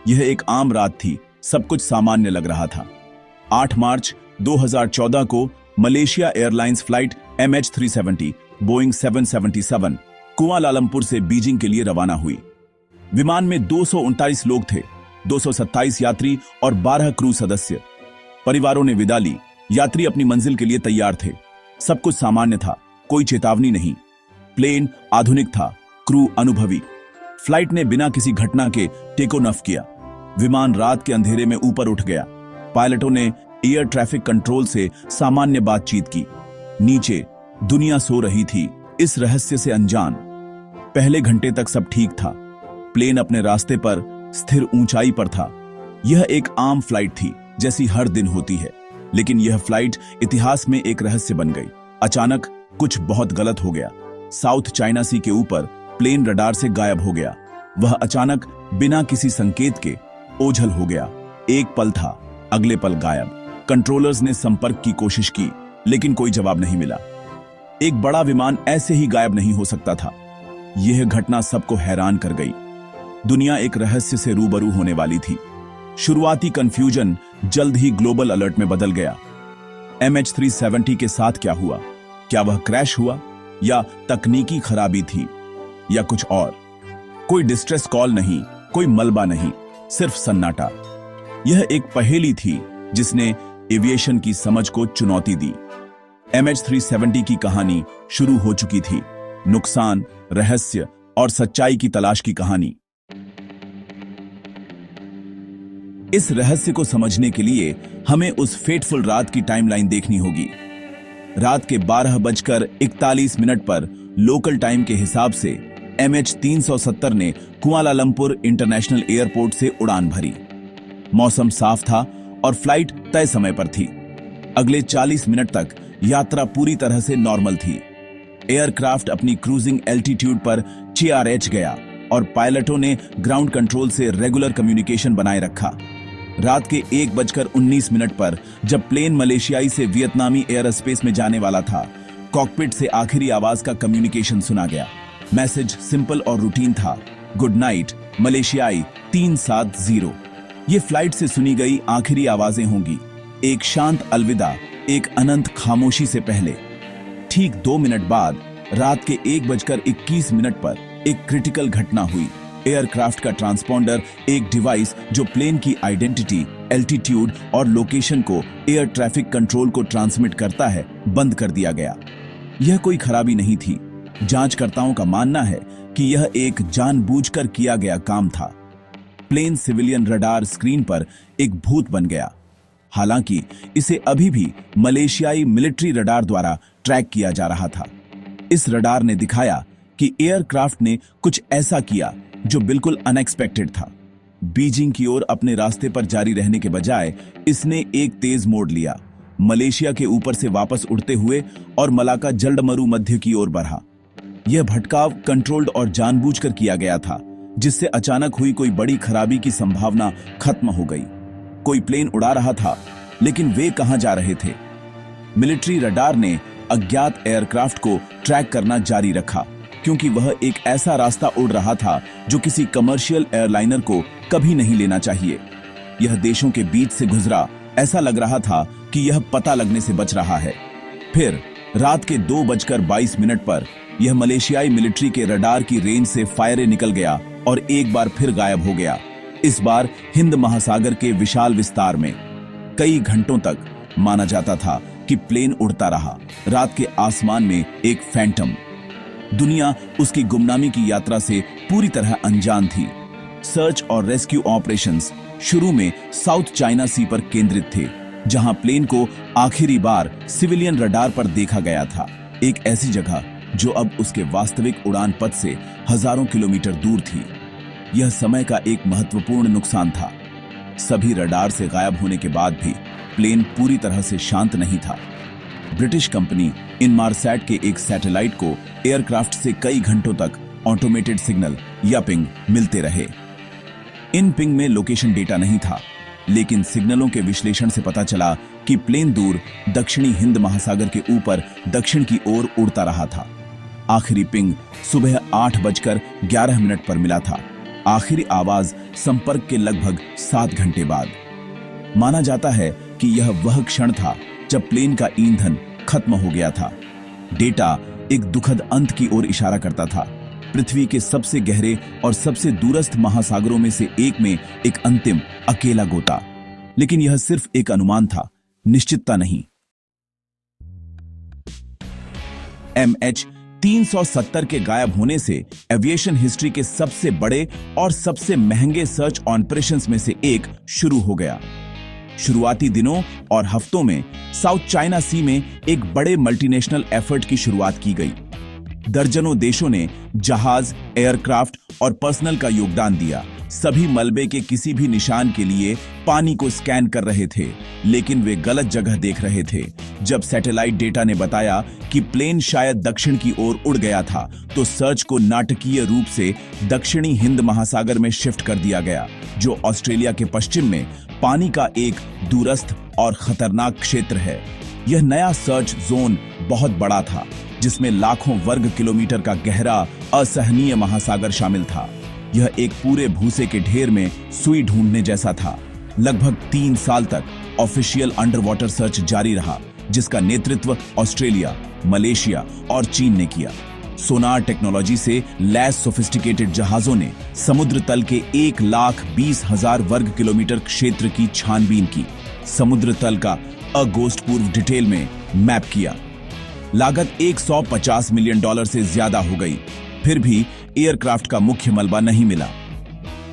यह एक आम रात थी, सब कुछ सामान्य लग रहा था। 8 मार्च 2014 को Malaysia airlines flight MH370 Boeing 777 Kuala Lumpur से बीजिंग के लिए रवाना हुई। विमान में 239 लोग थे, 227 यात्री और 12 क्रू सदस्य। परिवारों ने विदा ली, यात्री अपनी मंजिल के लिए तैयार थे। सब कुछ सामान्य था, कोई चेतावनी नहीं। प्लेन आधुनिक था, क्रू अनुभवी। फ्लाइट ने बिना किसी घटना के टेक ऑफ किया। विमान रात के अंधेरे में ऊपर उठ गया। पायलटों ने एयर ट्रैफिक कंट्रोल से सामान्य बातचीत की। नीचे दुनिया सो रही थी, इस रहस्य से अनजान। पहले घंटे तक सब ठीक था। प्लेन अपने रास्ते पर स्थिर ऊंचाई पर था। यह एक आम फ्लाइट थी, जैसी हर दिन होती है, लेकिन यह फ्लाइट इतिहास में एक रहस्य बन गई। अचानक कुछ बहुत गलत हो गया। साउथ चाइना सी के ऊपर प्लेन रडार से गायब हो गया। वह अचानक बिना किसी संकेत के ओझल हो गया। एक पल था, अगले पल गायब। कंट्रोलर्स ने संपर्क की कोशिश की, लेकिन कोई जवाब नहीं मिला। एक बड़ा विमान ऐसे ही गायब नहीं हो सकता था। यह घटना सबको हैरान कर गई। दुनिया एक रहस्य से रूबरू होने वाली थी। शुरुआती कंफ्यूजन जल्द ही ग्लोबल अलर्ट में बदल गया। MH370 के साथ क्या हुआ? क्या वह क्रैश हुआ, या तकनीकी खराबी थी, या कुछ और? कोई डिस्ट्रेस कॉल नहीं, कोई मलबा नहीं, सिर्फ सन्नाटा। यह एक पहेली थी जिसने एविएशन की समझ को चुनौती दी। MH370 की कहानी शुरू हो चुकी थी। नुकसान, रहस्य और सच्चाई की तलाश की कहानी। इस रहस्य को समझने के लिए हमें उस फेटफुल रात की टाइमलाइन देखनी होगी। रात के 12:41 पर लोकल टाइम के हिसाब से MH370 ने कुआलालंपुर इंटरनेशनल एयरपोर्ट से उड़ान भरी। मौसम साफ था और फ्लाइट तय समय पर थी। अगले 40 मिनट तक यात्रा पूरी तरह से नॉर्मल थी। एयरक्राफ्ट अपनी क्रूजिंग एल्टीट्यूड पर CRH गया और पायलटों ने ग्राउंड कंट्रोल से रेगुलर कम्युनिकेशन बनाए रखा। रात के 1:19 पर जब प्लेन मलेशियाई से वियतनामी एयर स्पेस में जाने वाला था, कॉकपिट से आखिरी आवाज का कम्युनिकेशन सुना गया। मैसेज सिंपल और रूटीन था, गुड नाइट मलेशियाई 370। ये फ्लाइट से सुनी गई आखिरी आवाजें होंगी, एक शांत अलविदा, एक अनंत खामोशी से पहले। ठीक 2 मिनट बाद रात के 1:21 पर एक क्रिटिकल घटना हुई। एयरक्राफ्ट का ट्रांसपॉन्डर, एक डिवाइस जो प्लेन की आइडेंटिटी, एल्टीट्यूड और लोकेशन को एयर ट्रैफिक कंट्रोल को ट्रांसमिट करता है, बंद कर दिया गया। यह कोई खराबी नहीं थी। जांचकर्ताओं का मानना है कि यह एक जानबूझकर किया गया काम था। प्लेन सिविलियन रडार स्क्रीन पर एक भूत बन गया। हालांकि इसे अभी भी मलेशियाई मिलिट्री रडार द्वारा ट्रैक किया जा रहा था। इस रडार ने दिखाया कि एयरक्राफ्ट ने कुछ ऐसा किया जो बिल्कुल अनएक्सपेक्टेड था। बीजिंग की ओर अपने रास्ते पर जारी रहने के बजाय इसने एक तेज मोड़ लिया, मलेशिया के ऊपर से वापस उड़ते हुए और मलाका जल्डमरू मध्य की ओर बढ़ा। यह भटकाव कंट्रोल्ड और जानबूझकर किया गया था, जिससे अचानक हुई कोई बड़ी खराबी की संभावना खत्म हो गई। कोई प्लेन उड़ा रहा था, लेकिन वे कहां जा रहे थे? मिलिट्री रडार ने अज्ञात एयरक्राफ्ट को ट्रैक करना जारी रखा, क्योंकि वह एक ऐसा रास्ता उड़ रहा था जो किसी कमर्शियल एयरलाइनर को कभी नहीं लेना चाहिए। यह देशों के बीच से गुजरा, ऐसा लग रहा था कि यह पता लगने से बच रहा है। फिर रात के 2:22 पर यह मलेशियाई मिलिट्री के रडार की रेंज से फायरे निकल गया और एक बार फिर गायब हो गया। इस बार हिंद महासागर के विशाल विस्तार में। कई घंटों तक माना जाता था कि प्लेन उड़ता रहा, रात के आसमान में एक फैंटम। दुनिया उसकी गुमनामी की यात्रा से पूरी तरह अनजान थी। सर्च और रेस्क्यू ऑपरेशंस शुरू में साउथ चाइना सी पर केंद्रित थे, जहां प्लेन को आखिरी बार सिविलियन रडार पर देखा गया था। एक ऐसी जगह जो अब उसके वास्तविक उड़ान पथ से हजारों किलोमीटर दूर थी। यह समय का एक महत्वपूर्ण नुकसान था। सभी रडार से गायब होने के बाद भी प्लेन पूरी तरह से शांत नहीं था। ब्रिटिश कंपनी इनमारसैट के एक सैटेलाइट को एयरक्राफ्ट से कई घंटों तक ऑटोमेटेड सिग्नल या पिंग मिलते रहे। इन पिंग में लोकेशन डेटा नहीं था, लेकिन सिग्नलों के विश्लेषण से पता चला कि प्लेन दूर दक्षिणी हिंद महासागर के ऊपर दक्षिण की ओर उड़ता रहा था। आखिरी पिंग सुबह 8:11 पर मिला था। आखिरी आवाज संपर्क के लगभग 7 घंटे बाद। माना जाता है कि यह वह क्षण था जब प्लेन का ईंधन खत्म हो गया था। डेटा एक दुखद अंत की ओर इशारा करता था। पृथ्वी के सबसे गहरे और सबसे दूरस्थ महासागरों में से एक में एक अंतिम अकेला गोता। लेकिन यह सिर्फ एक अनुमान था, निश्चितता नहीं। MH370 के गायब होने से एविएशन हिस्ट्री के सबसे बड़े और सबसे महंगे सर्च ऑपरेशंस में से एक शुरू हो गया। शुरुआती दिनों और हफ्तों में साउथ चाइना सी में एक बड़े मल्टीनेशनल एफर्ट की शुरुआत की गई। दर्जनों देशों ने जहाज, एयरक्राफ्ट और पर्सनल का योगदान दिया। सभी मलबे के किसी भी निशान के लिए पानी को स्कैन कर रहे थे, लेकिन वे गलत जगह देख रहे थे। जब सैटेलाइट डेटा ने बताया कि प्लेन शायद दक्षिण की ओर उड़ गया था, तो सर्च को नाटकीय रूप से दक्षिणी हिंद महासागर में शिफ्ट कर दिया गया, जो ऑस्ट्रेलिया के पश्चिम में पानी का एक दूरस्थ और खतरनाक क्षेत्र है। यह नया सर्च जोन बहुत बड़ा था, जिसमें लाखों वर्ग किलोमीटर का गहरा असहनीय महासागर शामिल था। यह एक पूरे भूसे के ढेर में सुई ढूंढने जैसा था। लगभग 3 साल तक ऑफिशियल अंडर वाटर सर्च जारी रहा, जिसका नेतृत्व ऑस्ट्रेलिया, मलेशिया और चीन ने किया। सोनार टेक्नोलॉजी से लैस सोफिस्टिकेटेड जहाजों ने समुद्र तल के 1,20,000 वर्ग किलोमीटर क्षेत्र की छानबीन की, समुद्र तल का अगोस्ट पूर्व डिटेल में मैप किया। लागत $150 मिलियन से ज्यादा हो गई, फिर भी एयरक्राफ्ट का मुख्य मलबा नहीं मिला।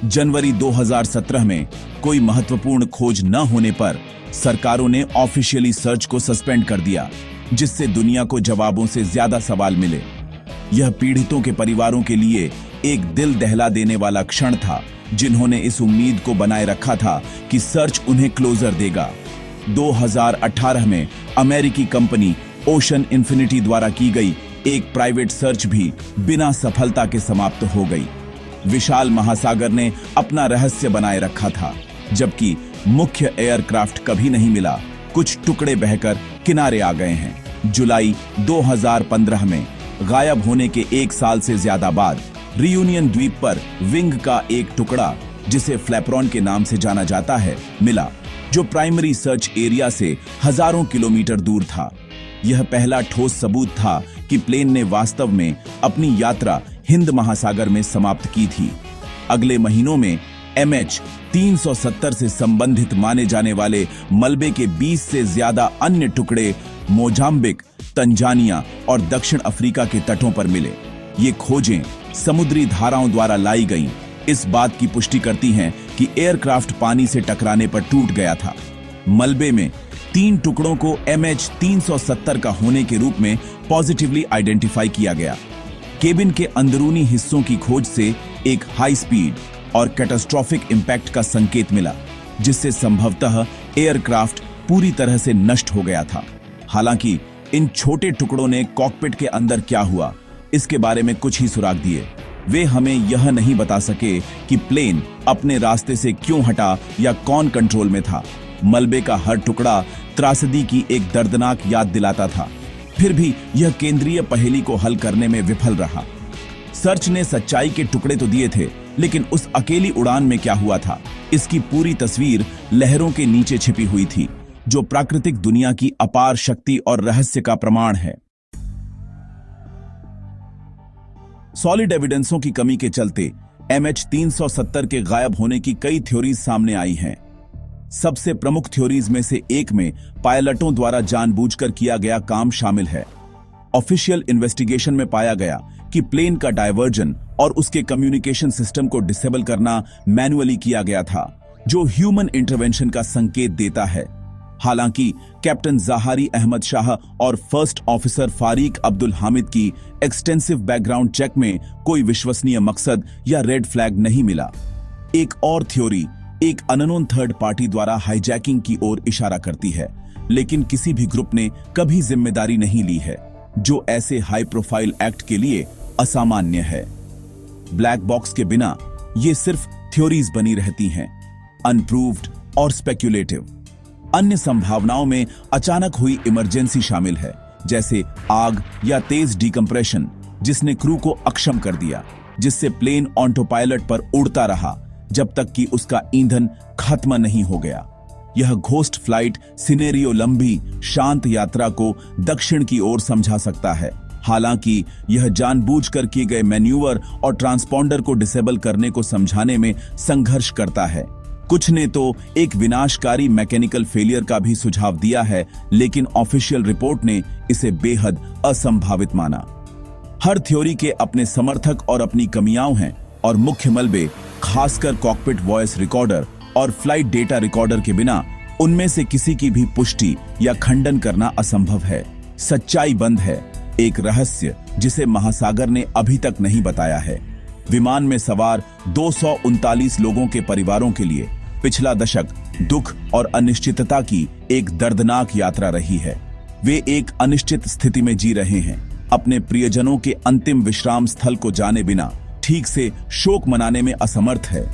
जनवरी 2017 में कोई महत्वपूर्ण खोज न होने पर सरकारों ने ऑफिशियली सर्च को सस्पेंड कर दिया, जिससे दुनिया को जवाबों से ज्यादा सवाल मिले। यह पीड़ितों के परिवारों के लिए एक दिल दहला देने वाला क्षण था, जिन्होंने इस उम्मीद को बनाए रखा था कि सर्च उन्हें क्लोजर देगा। 2018 में अमेरिकी कंपनी ओशन इन्फिनिटी द्वारा की गई एक प्राइवेट सर्च भी बिना सफलता के समाप्त हो गई। विशाल महासागर ने अपना रहस्य बनाए रखा था, जबकि मुख्य एयरक्राफ्ट कभी नहीं मिला। कुछ टुकड़े बहकर किनारे आ गए हैं। जुलाई 2015 में गायब होने के 1 साल से ज्यादा बाद रियूनियन द्वीप पर विंग का एक टुकड़ा, जिसे फ्लैपरॉन के नाम से जाना जाता है, मिला, जो प्राइमरी सर्च एरिया से हजारों किलोमीटर दूर था। यह पहला ठोस सबूत था कि प्लेन ने वास्तव में अपनी यात्रा हिंद महासागर में समाप्त की थी। अगले महीनों में MH370 से संबंधित माने जाने वाले मलबे के 20 से ज्यादा अन्य टुकड़े मोजाम्बिक, तंजानिया और दक्षिण अफ्रीका के तटों पर मिले। ये खोजें समुद्री धाराओं द्वारा लाई गईं, इस बात की पुष्टि करती हैं कि एयरक्राफ्ट पानी से टकराने पर टूट गया था। मलबे में 3 टुकड़ों को MH370 का होने के रूप में पॉजिटिवली आइडेंटिफाई किया गया। केबिन के अंदरूनी हिस्सों की खोज से एक हाई स्पीड और कैटास्ट्रोफिक इंपैक्ट का संकेत मिला, जिससे संभवतः एयरक्राफ्ट पूरी तरह से नष्ट हो गया था। हालांकि इन छोटे टुकड़ों ने कॉकपिट के अंदर क्या हुआ, इसके बारे में कुछ ही सुराग दिए। वे हमें यह नहीं बता सके कि प्लेन अपने रास्ते से क्यों हटा या कौन कंट्रोल में था। मलबे का हर टुकड़ा त्रासदी की एक दर्दनाक याद दिलाता था। फिर भी यह केंद्रीय पहेली को हल करने में विफल रहा। सर्च ने सच्चाई के टुकड़े तो दिए थे, लेकिन उस अकेली उड़ान में क्या हुआ था, इसकी पूरी तस्वीर लहरों के नीचे छिपी हुई थी, जो प्राकृतिक दुनिया की अपार शक्ति और रहस्य का प्रमाण है। सॉलिड एविडेंसों की कमी के चलते MH370 के गायब होने की कई थ्योरीज सामने आई हैं। सबसे प्रमुख थ्योरीज में से एक में पायलटों द्वारा जानबूझकर किया गया काम शामिल है। ऑफिशियल इन्वेस्टिगेशन में पाया गया कि प्लेन का डायवर्जन और उसके कम्युनिकेशन सिस्टम को डिसेबल करना मैन्युअली किया गया था, जो ह्यूमन इंटरवेंशन का संकेत देता है। हालांकि कैप्टन ज़हारी अहमद शाह और फर्स्ट ऑफिसर फारीक अब्दुल हामिद की एक्सटेंसिव बैकग्राउंड चेक में कोई विश्वसनीय मकसद या रेड फ्लैग नहीं मिला। एक और थ्योरी एक अननोन थर्ड पार्टी द्वारा हाईजैकिंग की ओर इशारा करती है, लेकिन किसी भी ग्रुप ने कभी जिम्मेदारी नहीं ली है, जो ऐसे हाई प्रोफाइल एक्ट के लिए असामान्य है। ब्लैक बॉक्स के बिना ये सिर्फ थ्योरीज बनी रहती हैं, अनप्रूव्ड और स्पेक्युलेटिव। अन्य संभावनाओं में अचानक हुई इमरजेंसी शामिल है, जैसे आग या तेज डिकम्प्रेशन, जिसने क्रू को अक्षम कर दिया। जिससे प्लेन ऑटो पायलट पर उड़ता रहा जब तक कि उसका ईंधन खत्म नहीं हो गया। यह घोस्ट फ्लाइट सिनेरियो लंबी शांत यात्रा को दक्षिण की ओर समझा सकता है। हालांकि यह जानबूझकर किए गए मैन्यूवर और ट्रांसपॉन्डर को डिसेबल करने को समझाने में संघर्ष करता है। कुछ ने तो एक विनाशकारी मैकेनिकल फेलियर का भी सुझाव दिया है, लेकिन ऑफिशियल रिपोर्ट ने इसे बेहद असंभावित माना। हर थ्योरी के अपने समर्थक और अपनी कमियां हैं, और मुख्य मलबे, खासकर कॉकपिट वॉइस रिकॉर्डर और फ्लाइट डेटा रिकॉर्डर के बिना उनमें से किसी की भी पुष्टि या खंडन करना असंभव है। सच्चाई बंद है, एक रहस्य जिसे महासागर ने अभी तक नहीं बताया है। विमान में सवार 239 लोगों के परिवारों के लिए पिछला दशक दुख और अनिश्चितता की एक दर्दनाक यात्रा रही है। वे एक अनिश्चित स्थिति में जी रहे हैं, अपने प्रियजनों के अंतिम विश्राम स्थल को जाने बिना ठीक से शोक मनाने में असमर्थ है।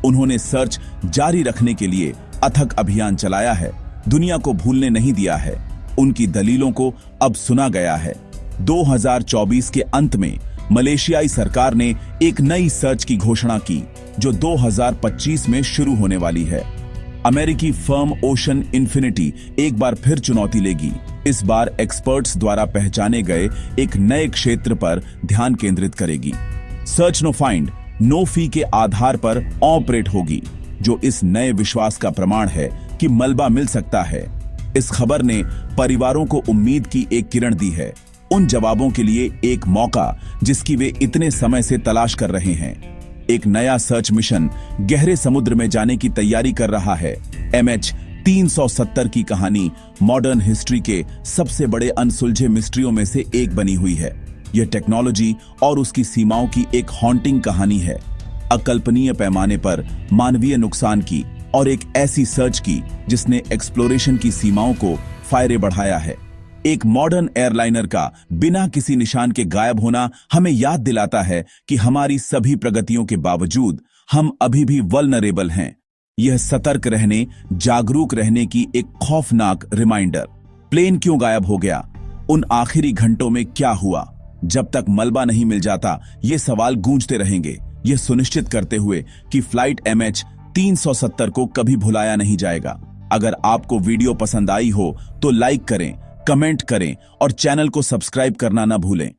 उन्होंने सर्च जारी रखने के लिए अथक अभियान चलाया है, दुनिया को भूलने नहीं दिया है। उनकी दलीलों को अब सुना गया है। 2024 के अंत में मलेशियाई सरकार ने एक नई सर्च की घोषणा की, जो 2025 में शुरू होने वाली है। अमेरिकी फर्म ओशन इन्फिनिटी एक बार फिर चुनौती लेगी, इस बार एक्सपर्ट्स द्वारा पहचाने गए एक नए क्षेत्र पर ध्यान केंद्रित करेगी। Search no find no fee के आधार पर ऑपरेट होगी, जो इस नए विश्वास का प्रमाण है कि मलबा मिल सकता है। इस खबर ने परिवारों को उम्मीद की एक किरण दी है, उन जवाबों के लिए एक मौका जिसकी वे इतने समय से तलाश कर रहे हैं। एक नया सर्च मिशन गहरे समुद्र में जाने की तैयारी कर रहा है। MH370 की कहानी मॉडर्न हिस्ट्री के सबसे बड़े अनसुलझे मिस्ट्रियों में से एक बनी हुई है। यह टेक्नोलॉजी और उसकी सीमाओं की एक हॉन्टिंग कहानी है, अकल्पनीय पैमाने पर मानवीय नुकसान की, और एक ऐसी सर्च की जिसने एक्सप्लोरेशन की सीमाओं को फायरे बढ़ाया है। एक मॉडर्न एयरलाइनर का बिना किसी निशान के गायब होना हमें याद दिलाता है कि हमारी सभी प्रगतियों के बावजूद हम अभी भी वल्नरेबल हैं। यह सतर्क रहने, जागरूक रहने की एक खौफनाक रिमाइंडर। प्लेन क्यों गायब हो गया? उन आखिरी घंटों में क्या हुआ? जब तक मलबा नहीं मिल जाता, ये सवाल गूंजते रहेंगे, यह सुनिश्चित करते हुए कि फ्लाइट MH370 को कभी भुलाया नहीं जाएगा। अगर आपको वीडियो पसंद आई हो तो लाइक करें, कमेंट करें और चैनल को सब्सक्राइब करना न भूलें।